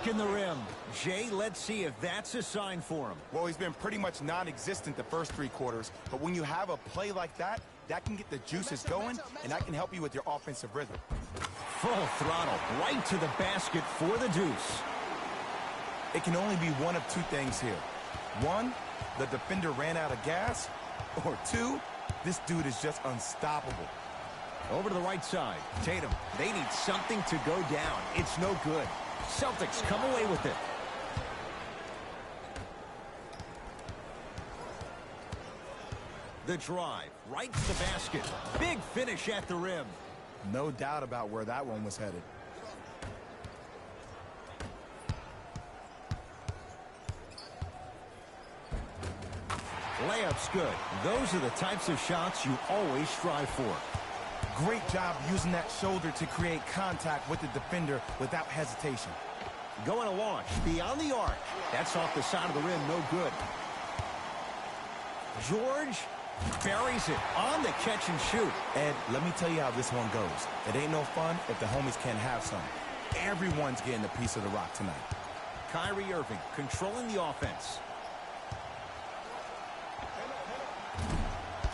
Rocking the rim. Jay, let's see if that's a sign for him. Well, he's been pretty much non-existent the first 3 quarters, but when you have a play like that, that can get the juices going, and that can help you with your offensive rhythm. Full throttle, right to the basket for the deuce. It can only be one of 2 things here. 1, the defender ran out of gas, or 2, this dude is just unstoppable. Over to the right side. Tatum, they need something to go down. It's no good. Celtics come away with it. The drive, right to the basket. Big finish at the rim. No doubt about where that one was headed. Layup's good. Those are the types of shots you always strive for. Great job using that shoulder to create contact with the defender without hesitation. Going to launch beyond the arc. That's off the side of the rim, no good. George buries it on the catch and shoot. Ed, let me tell you how this one goes. It ain't no fun if the homies can't have some. Everyone's getting a piece of the rock tonight. Kyrie Irving controlling the offense.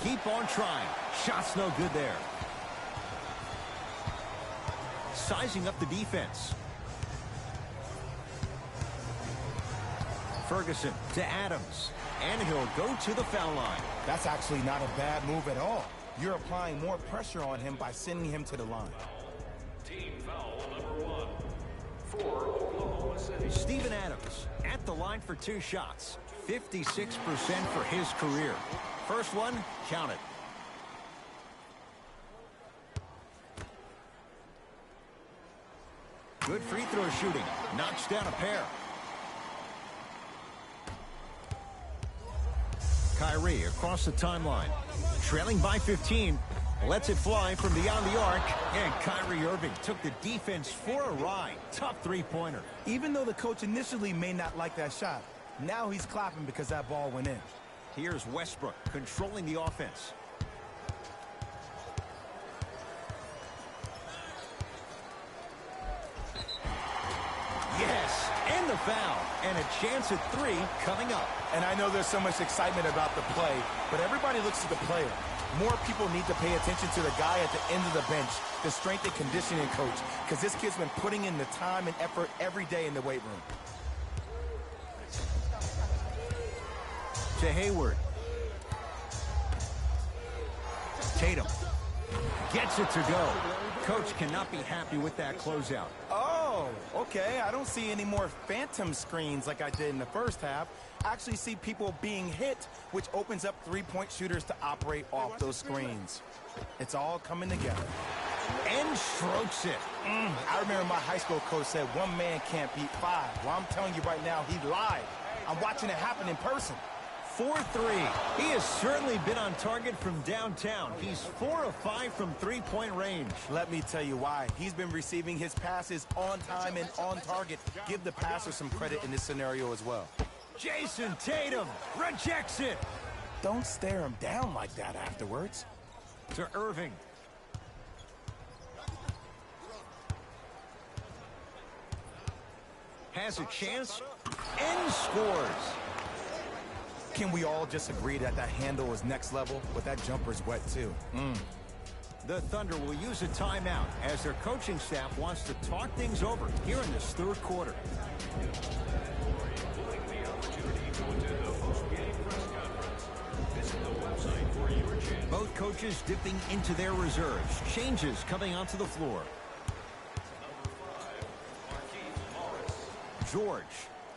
Keep on trying. Shot's no good there. Sizing up the defense. Ferguson to Adams. And he'll go to the foul line. That's actually not a bad move at all. You're applying more pressure on him by sending him to the line. Team foul number 1 for Oklahoma City. Steven Adams at the line for 2 shots. 56% for his career. First one, count it. Good free throw shooting. Knocks down a pair. Kyrie across the timeline. Trailing by 15. Lets it fly from beyond the arc. And Kyrie Irving took the defense for a ride. Tough three-pointer. Even though the coach initially may not like that shot, now he's clapping because that ball went in. Here's Westbrook controlling the offense. Yes, and the foul. And a chance at 3 coming up. And I know there's so much excitement about the play, but everybody looks at the player. More people need to pay attention to the guy at the end of the bench, the strength and conditioning coach, because this kid's been putting in the time and effort every day in the weight room. To Hayward. Tatum gets it to go. Coach cannot be happy with that closeout. Oh, okay. I don't see any more phantom screens like I did in the first half. I actually see people being hit, which opens up three-point shooters to operate off those screens. It's all coming together. And strokes it. I remember my high school coach said 1 man can't beat 5. Well, I'm telling you right now, he lied. I'm watching it happen in person. 4-3. He has certainly been on target from downtown. He's 4 of 5 from three-point range. Let me tell you why. He's been receiving his passes on time and on target. Give the passer some credit in this scenario as well. Jason Tatum rejects it. Don't stare him down like that afterwards. To Irving. Has a chance and scores. Can we all just agree that that handle is next level, but that jumper's wet too? The Thunder will use a timeout as their coaching staff wants to talk things over here in this third quarter. Both coaches dipping into their reserves. Changes coming onto the floor. George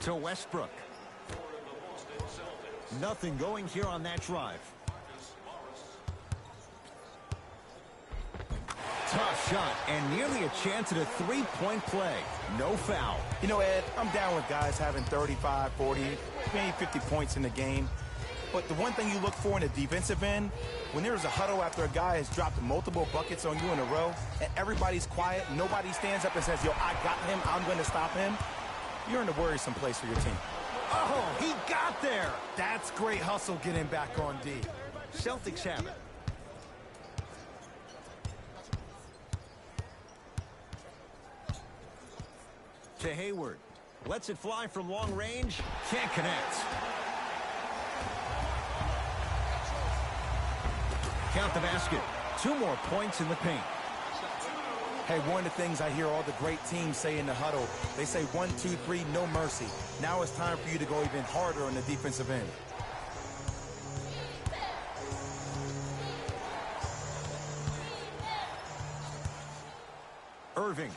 to Westbrook. Nothing going here on that drive. Tough shot and nearly a chance at a three-point play. No foul. You know, Ed, I'm down with guys having 35, 40, maybe 50 points in the game. But the one thing you look for in a defensive end, when there's a huddle after a guy has dropped multiple buckets on you in a row, and everybody's quiet, nobody stands up and says, yo, I got him, I'm going to stop him, you're in a worrisome place for your team. Oh, he got there. That's great hustle getting back on D. Celtics have it. To Hayward. Lets it fly from long range. Can't connect. Count the basket. 2 more points in the paint. Hey, one of the things I hear all the great teams say in the huddle, they say 1, 2, 3, no mercy. Now it's time for you to go even harder on the defensive end. Irving.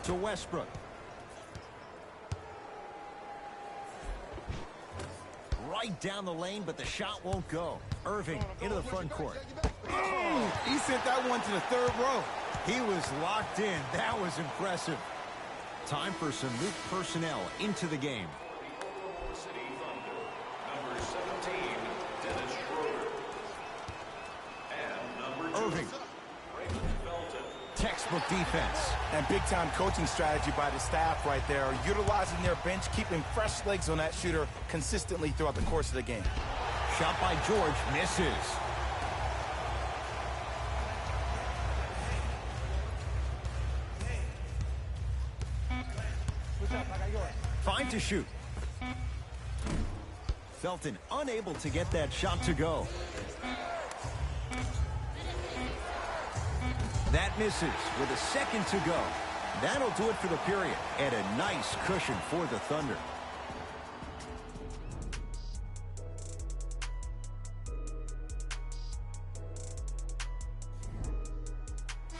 To Westbrook. Right down the lane, but the shot won't go. Irving into the front court. Oh, he sent that one to the 3rd row. He was locked in. That was impressive. Time for some new personnel into the game. City Thunder, number 17, Dennis Schroeder. And number 2, Irving. Raymond Felton. Textbook defense. And big-time coaching strategy by the staff right there, utilizing their bench, keeping fresh legs on that shooter consistently throughout the course of the game. Shot by George. Misses. Fine to shoot. Felton unable to get that shot to go. That misses with a second to go. That'll do it for the period. And a nice cushion for the Thunder.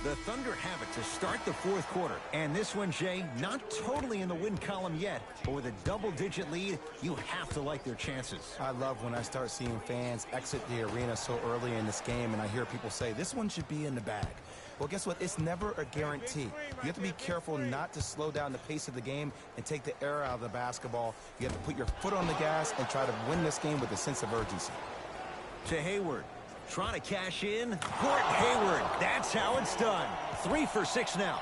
The Thunder have it to start the 4th quarter. And this one, Jay, not totally in the win column yet, but with a double-digit lead, you have to like their chances. I love when I start seeing fans exit the arena so early in this game, and I hear people say, this one should be in the bag. Well, guess what? It's never a guarantee. You have to be careful not to slow down the pace of the game and take the air out of the basketball. You have to put your foot on the gas and try to win this game with a sense of urgency. To Hayward. Trying to cash in. Gordon Hayward. That's how it's done. 3 for 6 now.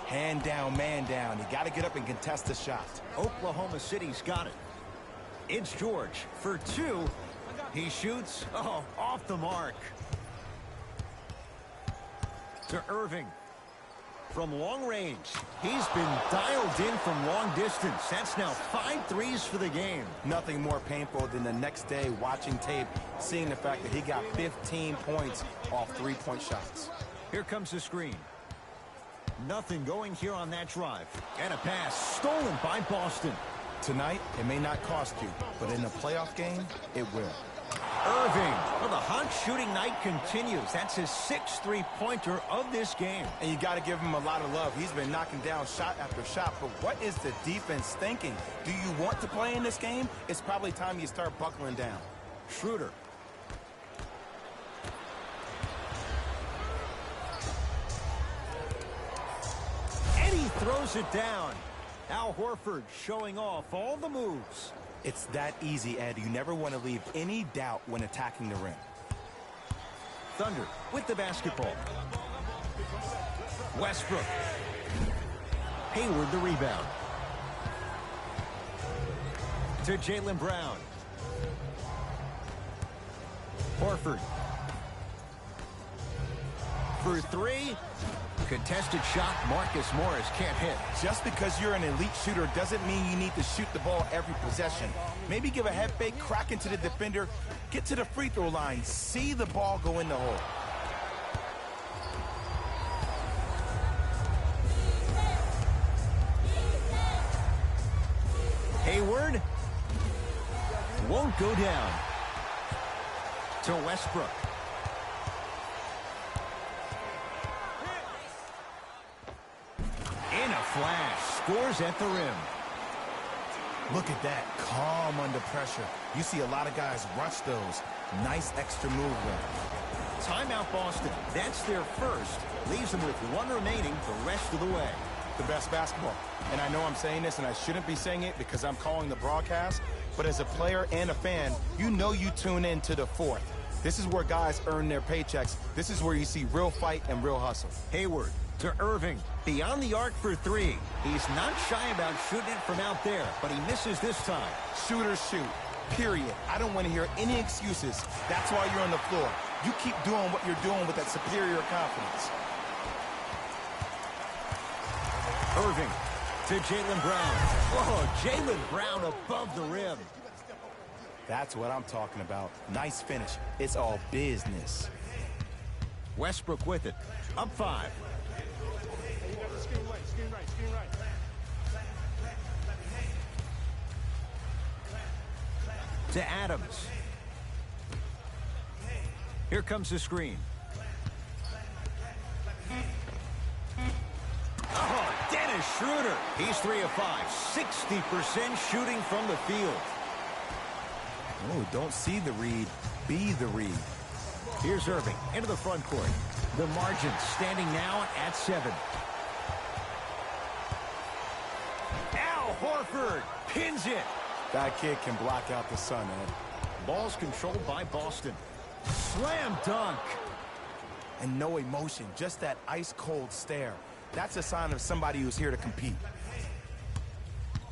Hand down, man down. You got to get up and contest the shot. Oklahoma City's got it. It's George for 2. He shoots. Oh, off the mark. To Irving. From long range. He's been dialed in from long distance. That's now 5 threes for the game. Nothing more painful than the next day watching tape, seeing the fact that he got 15 points off 3-point shots. Here comes the screen. Nothing going here on that drive. And a pass stolen by Boston. Tonight, it may not cost you, but in a playoff game, it will. Irving. Well, the hot shooting night continues. That's his 6th three-pointer of this game. And you got to give him a lot of love. He's been knocking down shot after shot. But what is the defense thinking? Do you want to play in this game? It's probably time you start buckling down. Schroeder. And he throws it down. Al Horford showing off all the moves. It's that easy, Ed. You never want to leave any doubt when attacking the rim. Thunder with the basketball. Westbrook. Hayward the rebound. To Jaylen Brown. Horford. For 3. Contested shot. Marcus Morris can't hit. Just because you're an elite shooter doesn't mean you need to shoot the ball every possession. Maybe give a head fake, crack into the defender, get to the free throw line, see the ball go in the hole. Hayward won't go down. To Westbrook. In a flash, scores at the rim. Look at that, calm under pressure. You see a lot of guys rush those. Nice extra movement. Timeout Boston. That's their first. Leaves them with 1 remaining the rest of the way. The best basketball. And I know I'm saying this and I shouldn't be saying it because I'm calling the broadcast, but as a player and a fan, you know you tune in to the 4th. This is where guys earn their paychecks. This is where you see real fight and real hustle. Hayward to Irving. Beyond the arc for 3. He's not shy about shooting it from out there, but he misses this time. Shooters shoot, period. I don't want to hear any excuses. That's why you're on the floor. You keep doing what you're doing with that superior confidence. Irving to Jaylen Brown. Oh, Jaylen Brown above the rim. That's what I'm talking about. Nice finish. It's all business. Westbrook with it. Up 5. To Adams. Here comes the screen. Oh, Dennis Schroeder. He's 3 of 5. 60% shooting from the field. Oh, don't see the read. Be the read. Here's Irving into the front court. The margin standing now at 7. Al Horford pins it. That kid can block out the sun, Ed. Ball's controlled by Boston. Slam dunk. And no emotion, just that ice-cold stare. That's a sign of somebody who's here to compete.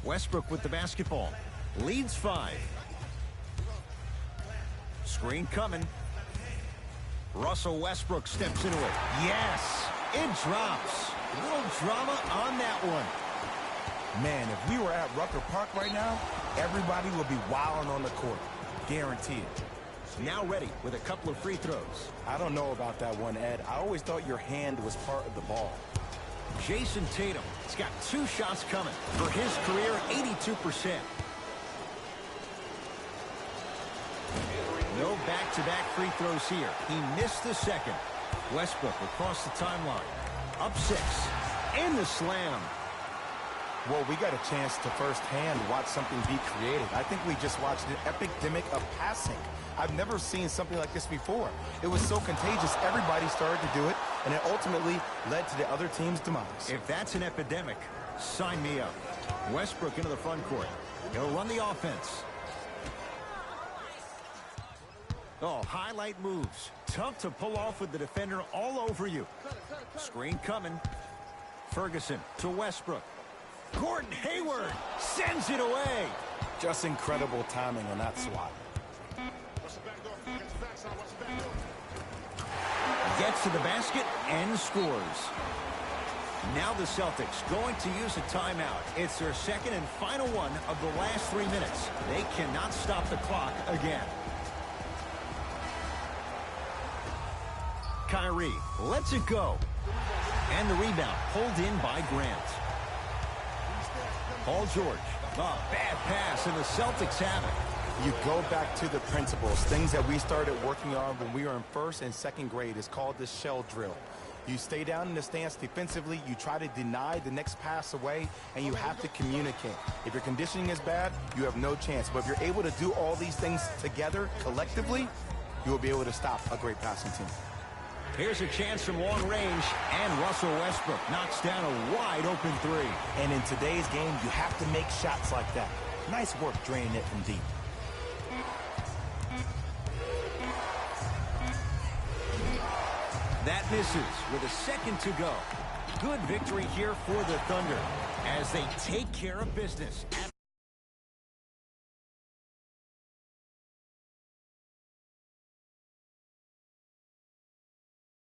Westbrook with the basketball. Leads 5. Screen coming. Russell Westbrook steps into it. Yes, it drops. A little drama on that one. Man, if we were at Rucker Park right now, everybody would be wilding on the court. Guaranteed. Now ready with a couple of free throws. I don't know about that one, Ed. I always thought your hand was part of the ball. Jason Tatum has got 2 shots coming. For his career, 82%. No back-to-back free throws here. He missed the second. Westbrook across the timeline. Up 6. In the slam. Well, we got a chance to firsthand watch something be created. I think we just watched an epidemic of passing. I've never seen something like this before. It was so contagious, everybody started to do it, and it ultimately led to the other team's demise. If that's an epidemic, sign me up. Westbrook into the front court. He'll run the offense. Oh, highlight moves. Tough to pull off with the defender all over you. Screen coming. Ferguson to Westbrook. Gordon Hayward sends it away. Just incredible timing on that swat. Gets to the basket and scores. Now the Celtics going to use a timeout. It's their second and final one of the last 3 minutes. They cannot stop the clock again. Kyrie lets it go. And the rebound pulled in by Grant. Paul George. Oh, bad pass, and the Celtics have it. You go back to the principles, things that we started working on when we were in first and second grade. Is called the shell drill. You stay down in the stance defensively, you try to deny the next pass away, and you have to communicate. If your conditioning is bad, you have no chance. But if you're able to do all these things together, collectively, you will be able to stop a great passing team. Here's a chance from long range, and Russell Westbrook knocks down a wide-open 3. And in today's game, you have to make shots like that. Nice work draining it from deep. That misses with a second to go. Good victory here for the Thunder as they take care of business.